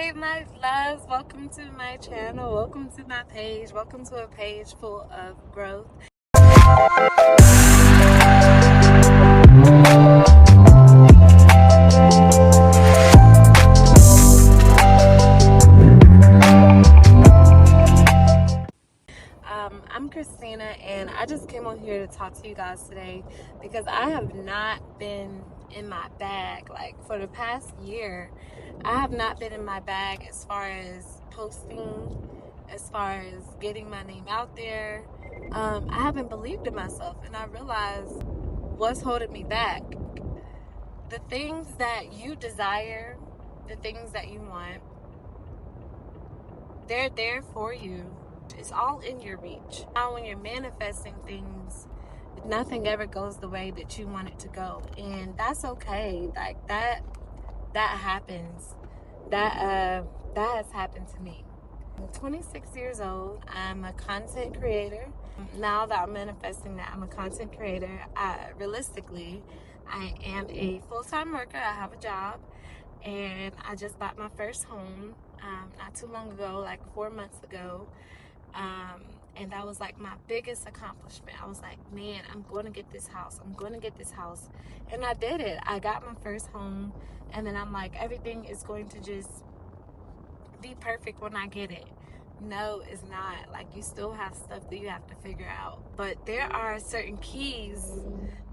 Hey, my loves, welcome to my channel, welcome to my page, welcome to a page full of growth. I'm Christina, and I just came on here to talk to you guys today because I have not been in my bag. Like, for the past year, I have not been in my bag as far as posting, as far as getting my name out there. I haven't believed in myself, and I realized what's holding me back. The things that you desire, the things that you want, they're there for you. It's all in your reach. Now, when you're manifesting things, nothing ever goes the way that you want it to go, and that's okay. Like that happens. That has happened to me. I'm 26 years old. I'm a content creator. Now that I'm manifesting that I'm a content creator, realistically, I am a full-time worker. I have a job, and I just bought my first home not too long ago, like 4 months ago. And that was like my biggest accomplishment. I was like, man, I'm going to get this house. I'm going to get this house. And I did it. I got my first home. And then I'm like, everything is going to just be perfect when I get it. No, it's not. Like, you still have stuff that you have to figure out. But there are certain keys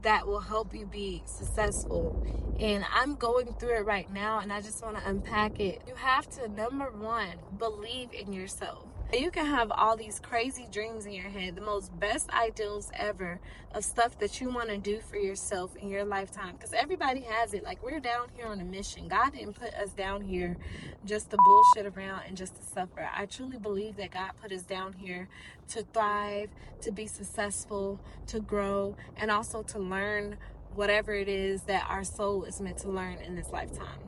that will help you be successful. And I'm going through it right now, and I just want to unpack it. You have to, number one, believe in yourself. You can have all these crazy dreams in your head, the most best ideals ever of stuff that you want to do for yourself in your lifetime. Because everybody has it. Like, we're down here on a mission. God didn't put us down here just to bullshit around and just to suffer. I truly believe that God put us down here to thrive, to be successful, to grow, and also to learn whatever it is that our soul is meant to learn in this lifetime.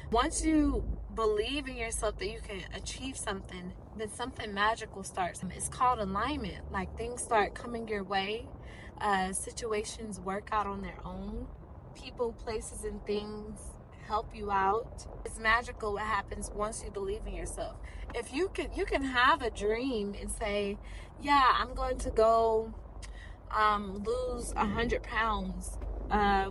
Once you believe in yourself that you can achieve something, then something magical starts. It's called alignment. Like, things start coming your way. Situations work out on their own. People, places, and things help you out. It's magical what happens once you believe in yourself. If you can have a dream and say, yeah, I'm going to go lose 100 pounds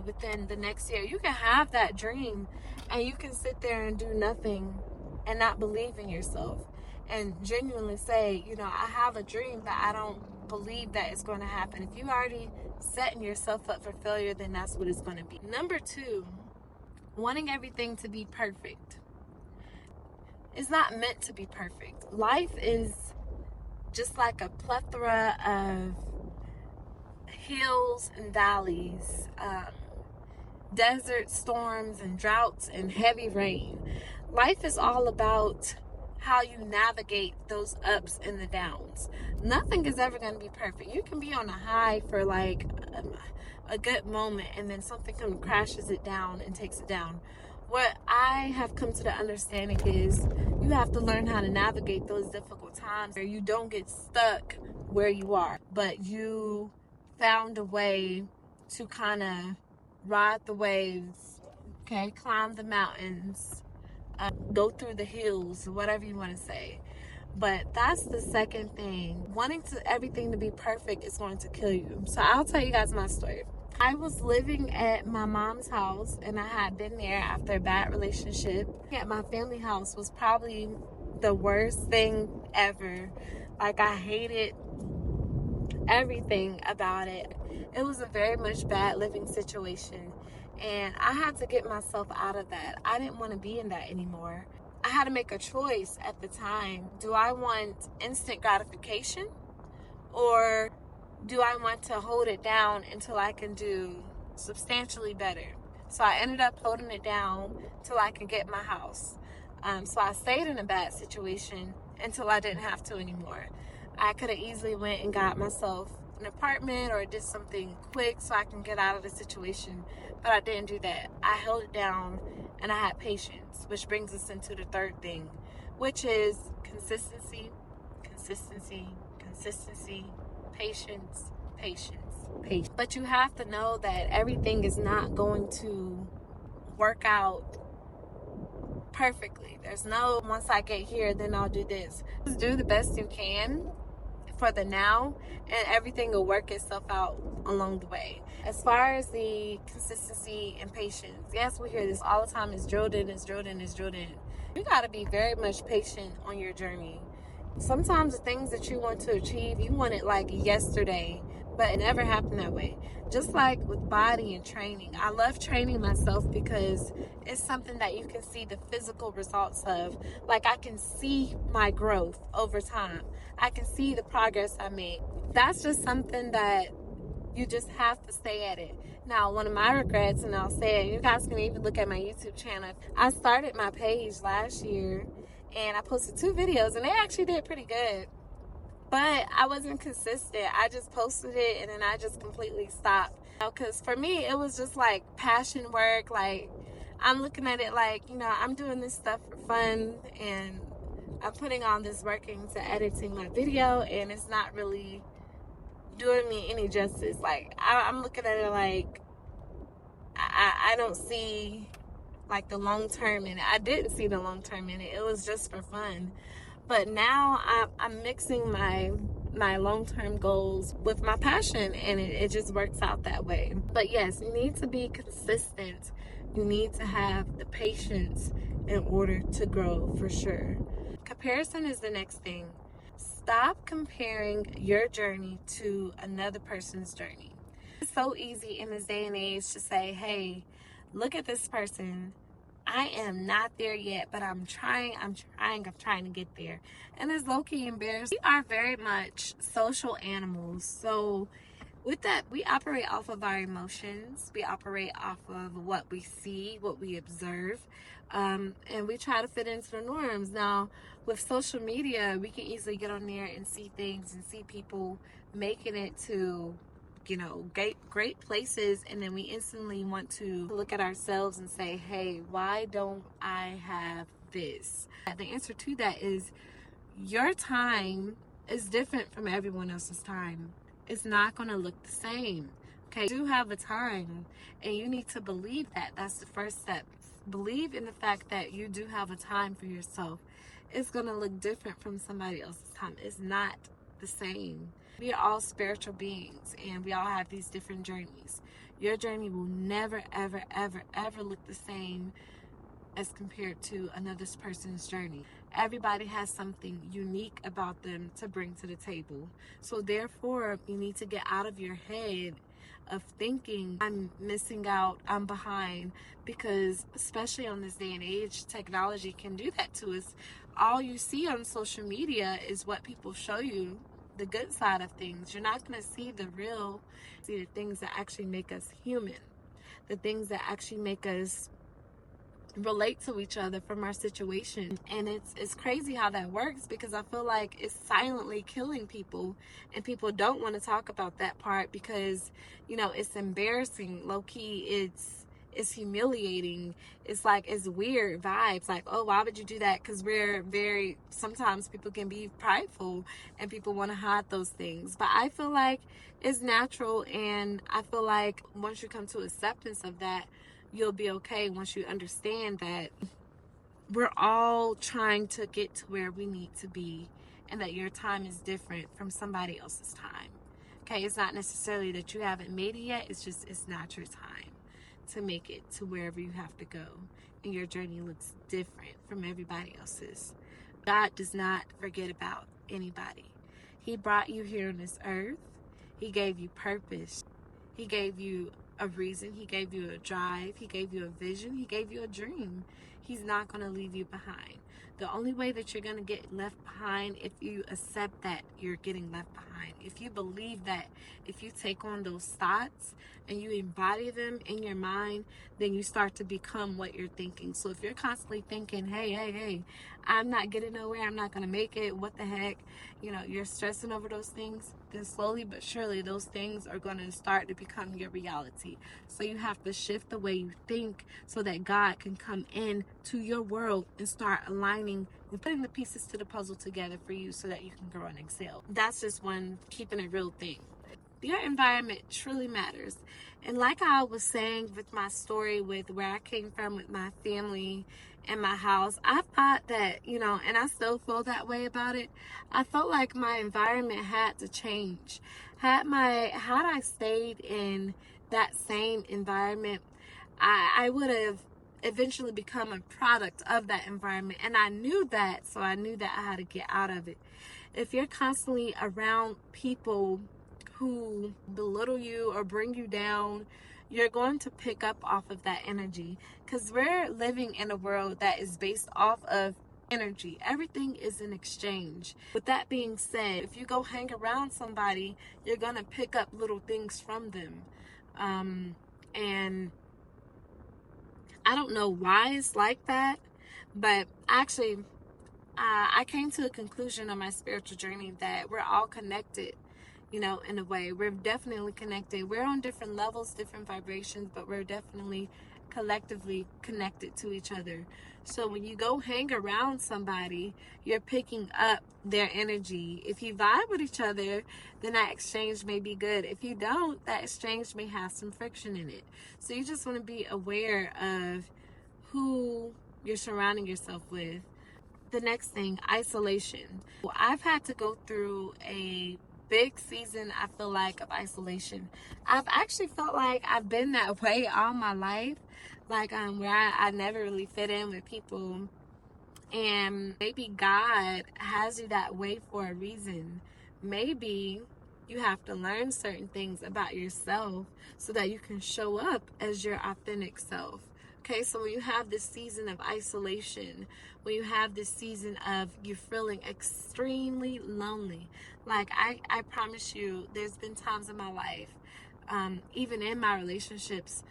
within the next year. You can have that dream, and you can sit there and do nothing and not believe in yourself and genuinely say, I have a dream, but I don't believe that it's going to happen. If you already setting yourself up for failure, then that's what it's going to be. Number two, wanting everything to be perfect. It's not meant to be perfect. Life is just like a plethora of hills and valleys, desert storms and droughts and heavy rain. Life is all about how you navigate those ups and the downs. Nothing is ever going to be perfect. You can be on a high for like a good moment, and then something crashes it down and takes it down. What I have come to the understanding is you have to learn how to navigate those difficult times where you don't get stuck where you are, but you found a way to kind of ride the waves, okay, climb the mountains, go through the hills, whatever you want to say. But that's the second thing. Wanting everything to be perfect is going to kill you. So I'll tell you guys my story. I was living at my mom's house, and I had been there after a bad relationship. At my family house was probably the worst thing ever. Like, I hated everything about it. It was a very much bad living situation, and I had to get myself out of that. I didn't want to be in that anymore. I had to make a choice at the time. Do I want instant gratification, or do I want to hold it down until I can do substantially better? So I ended up holding it down till I can get my house. So I stayed in a bad situation until I didn't have to anymore. I could have easily went and got myself an apartment or did something quick so I can get out of the situation, but I didn't do that. I held it down, and I had patience, which brings us into the third thing, which is consistency, consistency, consistency, patience, patience, patience. But you have to know that everything is not going to work out perfectly. There's no, once I get here, then I'll do this. Just do the best you can for the now, and everything will work itself out along the way. As far as the consistency and patience, yes, we hear this all the time. It's drilled in, it's drilled in, it's drilled in. You got to be very much patient on your journey. Sometimes the things that you want to achieve, you want it like yesterday, but it never happened that way. Just like with body and training, I love training myself because it's something that you can see the physical results of. Like, I can see my growth over time, I can see the progress I made. That's just something that you just have to stay at it. Now, one of my regrets, and I'll say it, you guys can even look at my YouTube channel. I started my page last year and I posted 2 videos and they actually did pretty good. But I wasn't consistent. I just posted it and then I just completely stopped. Because for me, it was just like passion work. Like, I'm looking at it like, I'm doing this stuff for fun and I'm putting on this work into editing my video, and it's not really doing me any justice. Like, I'm looking at it like I don't see like the long term in it. I didn't see the long term in it. It was just for fun. But now I'm mixing my long-term goals with my passion, and it just works out that way. But yes, you need to be consistent. You need to have the patience in order to grow, for sure. Comparison is the next thing. Stop comparing your journey to another person's journey. It's so easy in this day and age to say, hey, look at this person. I am not there yet, but I'm trying to get there. And it's low-key embarrassing. We are very much social animals. So with that, we operate off of our emotions. We operate off of what we see, what we observe. And we try to fit into the norms. Now, with social media, we can easily get on there and see things and see people making it to great places, and then we instantly want to look at ourselves and say, hey, why don't I have this? The answer to that is your time is different from everyone else's time. It's not going to look the same. Okay, you do have a time, and you need to believe that. That's the first step. Believe in the fact that you do have a time for yourself. It's going to look different from somebody else's time. It's not the same. We are all spiritual beings, and we all have these different journeys. Your journey will never, ever, ever, ever look the same as compared to another person's journey. Everybody has something unique about them to bring to the table. So therefore, you need to get out of your head of thinking, I'm missing out, I'm behind, because especially on this day and age, technology can do that to us. All you see on social media is what people show you, the good side of things. You're not going to see the things that actually make us human, the things that actually make us relate to each other from our situation. And it's crazy how that works, because I feel like it's silently killing people, and people don't want to talk about that part because it's embarrassing. Low-key, it's humiliating. It's like, it's weird vibes, like, oh, why would you do that? Because sometimes people can be prideful and people want to hide those things. But I feel like it's natural, and I feel like once you come to acceptance of that, you'll be okay. Once you understand that we're all trying to get to where we need to be, and that your time is different from somebody else's time. Okay, it's not necessarily that you haven't made it yet. It's just, it's not your time to make it to wherever you have to go, and your journey looks different from everybody else's. God does not forget about anybody. He brought you here on this earth. He gave you purpose. He gave you a reason. He gave you a drive. He gave you a vision. He gave you a dream. He's not going to leave you behind. The only way that you're going to get left behind, if you accept that you're getting left behind, if you believe that, if you take on those thoughts and you embody them in your mind, then you start to become what you're thinking. So if you're constantly thinking, hey, I'm not getting nowhere, I'm not going to make it, what the heck, you're stressing over those things, then slowly but surely those things are going to start to become your reality. So you have to shift the way you think so that God can come in to your world and start aligning and putting the pieces to the puzzle together for you so that you can grow and excel. That's just one keeping it real thing. Your environment truly matters. And like I was saying with my story, with where I came from with my family in my house. I thought that, and I still feel that way about it. I felt like my environment had to change. Had I stayed in that same environment, I would have eventually become a product of that environment. And I knew that, so I knew that I had to get out of it. If you're constantly around people who belittle you or bring you down, you're going to pick up off of that energy, because we're living in a world that is based off of energy. Everything is an exchange. With that being said, if you go hang around somebody, you're going to pick up little things from them. And I don't know why it's like that, but actually, I came to a conclusion on my spiritual journey that we're all connected, in a way. We're definitely connected. We're on different levels, different vibrations, but we're definitely collectively connected to each other. So when you go hang around somebody, you're picking up their energy. If you vibe with each other, then that exchange may be good. If you don't, that exchange may have some friction in it. So you just want to be aware of who you're surrounding yourself with. The next thing, isolation. I've had to go through a big season, I feel like, of isolation. I've actually felt like I've been that way all my life, like where I never really fit in with people. And maybe God has you that way for a reason. Maybe you have to learn certain things about yourself so that you can show up as your authentic self. Okay, so when you have this season of isolation, when you have this season of you feeling extremely lonely, like I promise you, there's been times in my life, even in my relationships,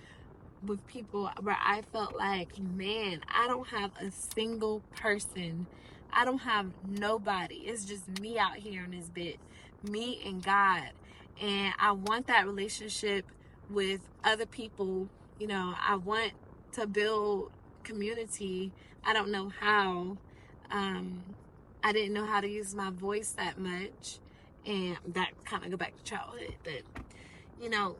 with people where I felt like, man, I don't have a single person. I don't have nobody. It's just me out here in this bit, me and God. And I want that relationship with other people. I want to build community. I don't know how. I didn't know how to use my voice that much. And that kind of go back to childhood. But, you know,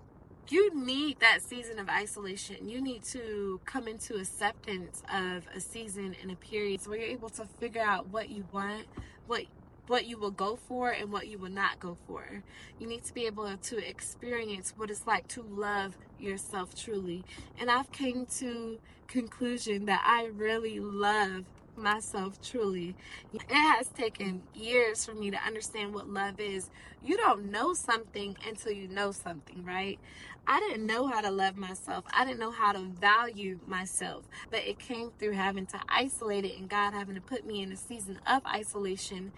you need that season of isolation. You need to come into acceptance of a season and a period where you're able to figure out what you want, what you will go for, and what you will not go for. You need to be able to experience what it's like to love yourself truly. And I've came to conclusion that I really love myself truly. It has taken years for me to understand what love is. You don't know something until you know something, right? I didn't know how to love myself. I didn't know how to value myself. But it came through having to isolate it and God having to put me in a season of isolation.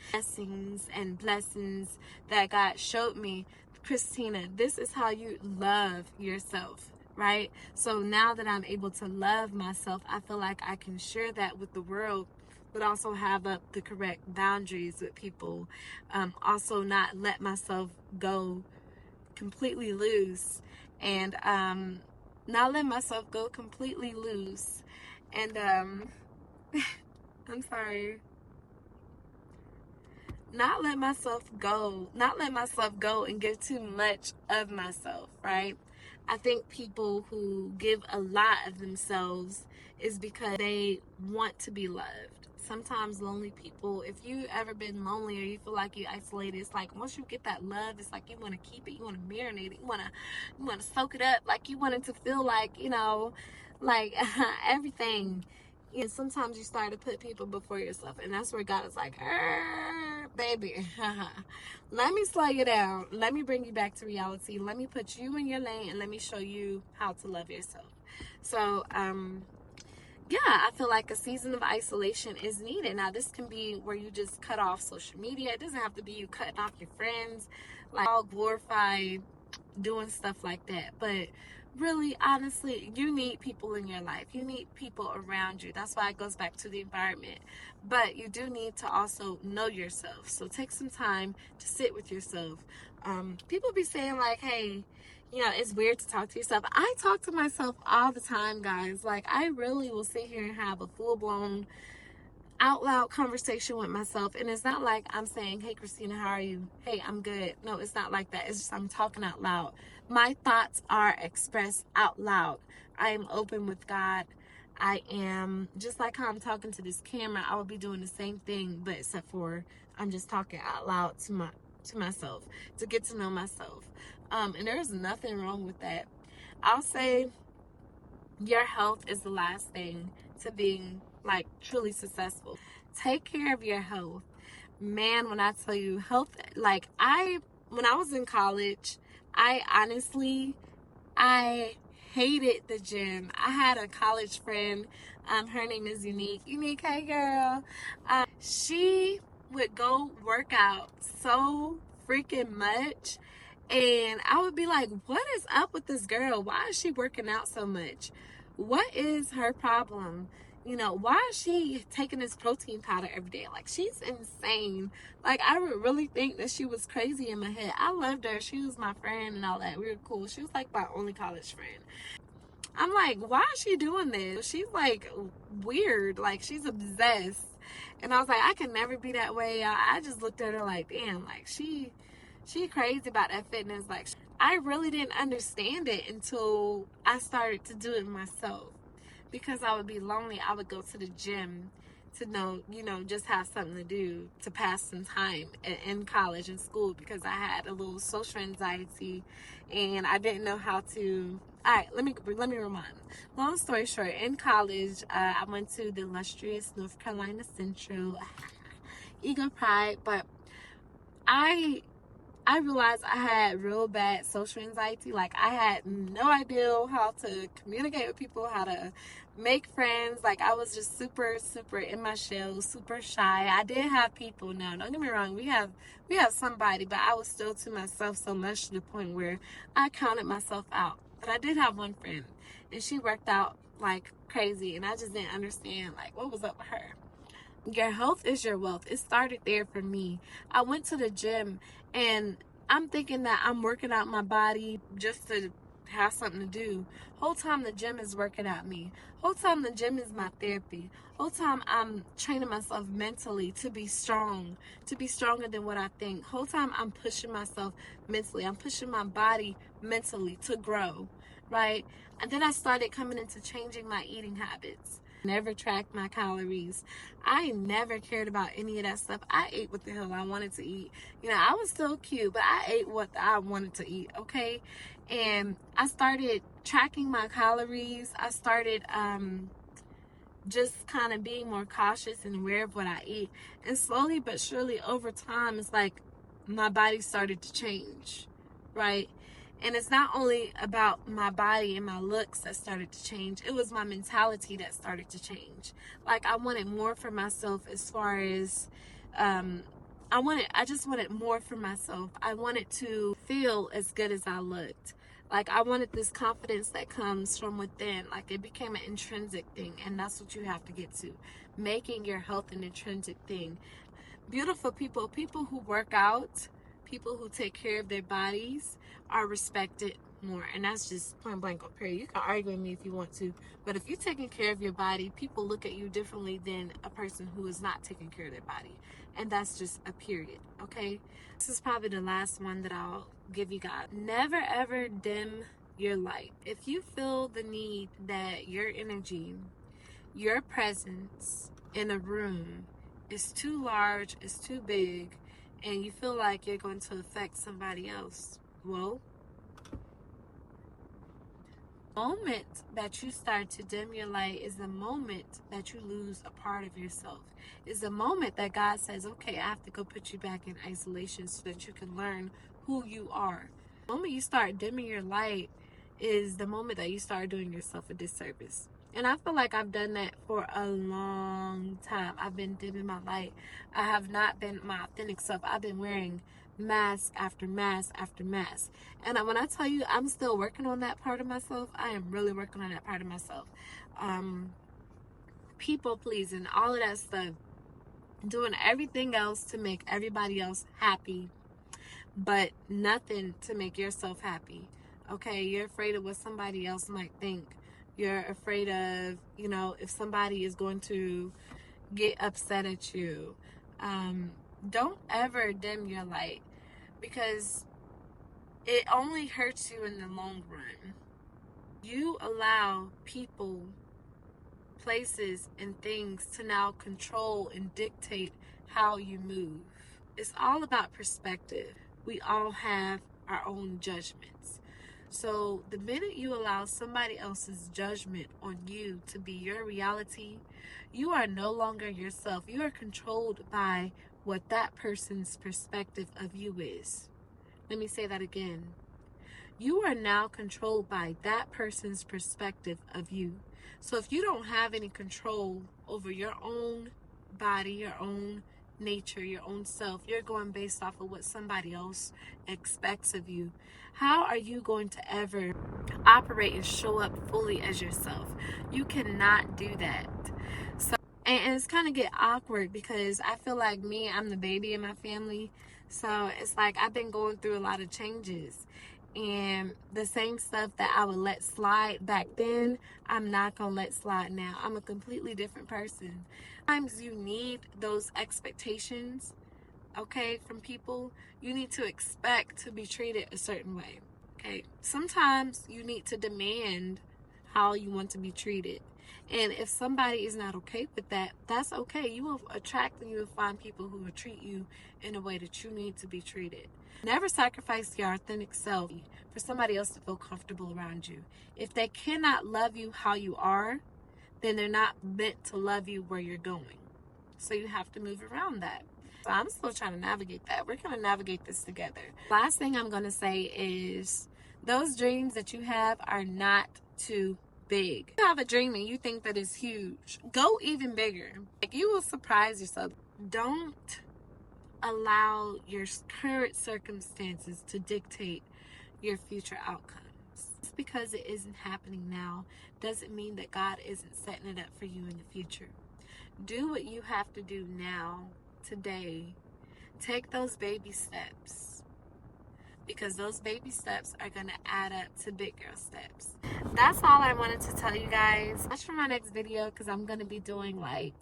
Blessings that God showed me. Christina, this is how you love yourself, right? So now that I'm able to love myself, I feel like I can share that with the world, but also have up the correct boundaries with people. Also not let myself go completely loose, and not let myself go completely loose. And I'm sorry. Not let myself go and give too much of myself, right? I think people who give a lot of themselves is because they want to be loved. Sometimes lonely people, if you ever been lonely or you feel like you isolated, it's like once you get that love, it's like you want to keep it, you want to marinate it, you want to soak it up, like you want it to feel like, like everything. Sometimes you start to put people before yourself, and that's where God is like, baby, let me slow you down. Let me bring you back to reality. Let me put you in your lane, and let me show you how to love yourself. So, yeah, I feel like a season of isolation is needed. Now, this can be where you just cut off social media. It doesn't have to be you cutting off your friends, like all glorified doing stuff like that. But really, honestly, you need people in your life. You need people around you. That's why it goes back to the environment. But you do need to also know yourself. So take some time to sit with yourself. People be saying like, hey, it's weird to talk to yourself. I talk to myself all the time, guys. Like, I really will sit here and have a full-blown out loud conversation with myself. And it's not like I'm saying, hey Christina, how are you? Hey, I'm good. No, it's not like that. It's just I'm talking out loud. My thoughts are expressed out loud. I am open with God. I am just like how I'm talking to this camera. I would be doing the same thing, but except for I'm just talking out loud to myself to get to know myself. And there's nothing wrong with that. I'll say your health is the last thing to being like truly successful. Take care of your health. Man, when I tell you health, like when I was in college, I honestly, I hated the gym. I had a college friend. Her name is Unique. Unique, hey girl. She would go work out so freaking much. And I would be like, what is up with this girl? Why is she working out so much? What is her problem? You know, why is she taking this protein powder every day? Like, she's insane. Like, I would really think that she was crazy in my head. I loved her. She was my friend and all that. We were cool. She was like my only college friend. I'm like, why is she doing this? She's like weird. Like, she's obsessed. And I was like, I can never be that way. I just looked at her like, damn, like she crazy about that fitness. Like, I really didn't understand it until I started to do it myself. Because I would be lonely, I would go to the gym to know, just have something to do to pass some time in college and school, because I had a little social anxiety and I didn't know how to. All right, let me remind. Long story short, in college, I went to the illustrious North Carolina Central. Ego pride, but I I realized I had real bad social anxiety. Like, I had no idea how to communicate with people, how to make friends. Like, I was just super, super in my shell, super shy. I did have people now. Don't get me wrong. We have somebody, but I was still to myself so much to the point where I counted myself out. But I did have one friend, and she worked out like crazy, and I just didn't understand like what was up with her. Your health is your wealth. It started there for me. I went to the gym and I'm thinking that I'm working out my body just to have something to do. Whole time the gym is working out me. Whole time the gym is my therapy. Whole time I'm training myself mentally to be strong, to be stronger than what I think. Whole time I'm pushing myself mentally. I'm pushing my body mentally to grow, right? And then I started coming into changing my eating habits. Never tracked my calories. I never cared about any of that stuff. I ate what the hell I wanted to eat. I was still cute, but I ate what I wanted to eat, okay? And I started tracking my calories. I started just kind of being more cautious and aware of what I eat. And slowly but surely over time, it's like my body started to change, right? And it's not only about my body and my looks that started to change, it was my mentality that started to change. Like, I wanted more for myself as far as, I just wanted more for myself. I wanted to feel as good as I looked. Like, I wanted this confidence that comes from within. Like, it became an intrinsic thing, and that's what you have to get to. Making your health an intrinsic thing. Beautiful people who work out, people who take care of their bodies are respected more. And that's just point blank on period. You can argue with me if you want to, but if you're taking care of your body, people look at you differently than a person who is not taking care of their body. And that's just a period, okay? This is probably the last one that I'll give you guys. Never ever dim your light. If you feel the need that your energy, your presence in a room is too large, is too big, and you feel like you're going to affect somebody else, well, the moment that you start to dim your light is the moment that you lose a part of yourself. Is the moment that God says, okay, I have to go put you back in isolation so that you can learn who you are. The moment you start dimming your light is the moment that you start doing yourself a disservice. And I feel like I've done that for a long time. I've been dimming my light. I have not been my authentic self. I've been wearing mask after mask after mask. And when I tell you I'm still working on that part of myself, I am really working on that part of myself. People pleasing, all of that stuff. Doing everything else to make everybody else happy, but nothing to make yourself happy. Okay, you're afraid of what somebody else might think. You're afraid of, if somebody is going to get upset at you. Don't ever dim your light, because it only hurts you in the long run. You allow people places and things to now control and dictate how you move. It's all about perspective. We all have our own judgments. So the minute you allow somebody else's judgment on you to be your reality, you are no longer yourself. You are controlled by what that person's perspective of you is. Let me say that again. You are now controlled by that person's perspective of you. So if you don't have any control over your own body, your own nature, your own self, you're going based off of what somebody else expects of you. How are you going to ever operate and show up fully as yourself? You cannot do that. So, and it's kind of get awkward because I feel like I'm the baby in my family. So it's like I've been going through a lot of changes. And the same stuff that I would let slide back then, I'm not going to let slide now. I'm a completely different person. Sometimes you need those expectations, okay, from people. You need to expect to be treated a certain way, okay? Sometimes you need to demand how you want to be treated. And if somebody is not okay with that, that's okay. You will attract and you will find people who will treat you in a way that you need to be treated. Never sacrifice your authentic self for somebody else to feel comfortable around you. If they cannot love you how you are, then they're not meant to love you where you're going. So you have to move around that. So I'm still trying to navigate that. We're going to navigate this together. Last thing I'm going to say is those dreams that you have are not too big. If you have a dream and you think that it's huge, go even bigger. Like, you will surprise yourself. Don't allow your current circumstances to dictate your future outcomes. Just because it isn't happening now doesn't mean that God isn't setting it up for you in the future. Do what you have to do now, today. Take those baby steps, because those baby steps are going to add up to big girl steps. That's all I wanted to tell you guys. Watch for my next video, because I'm going to be doing like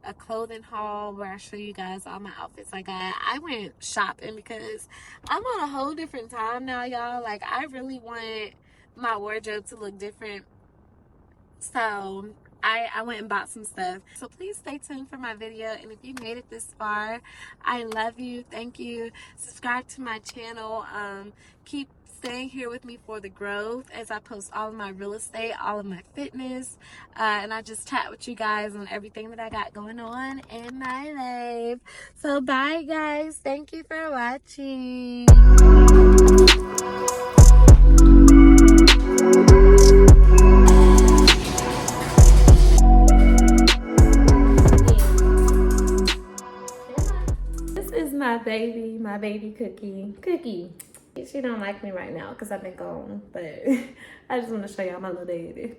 a clothing haul where I show you guys all my outfits I got. I went shopping because I'm on a whole different time now, y'all. Like, I really want my wardrobe to look different. So I went and bought some stuff. So please stay tuned for my video. And if you made it this far, I love you. Thank you. Subscribe to my channel. Keep staying here with me for the growth as I post all of my real estate, all of my fitness, and I just chat with you guys on everything that I got going on in my life. So bye, guys. Thank you for watching. My baby Cookie. She don't like me right now because I've been gone, but I just want to show y'all my little baby.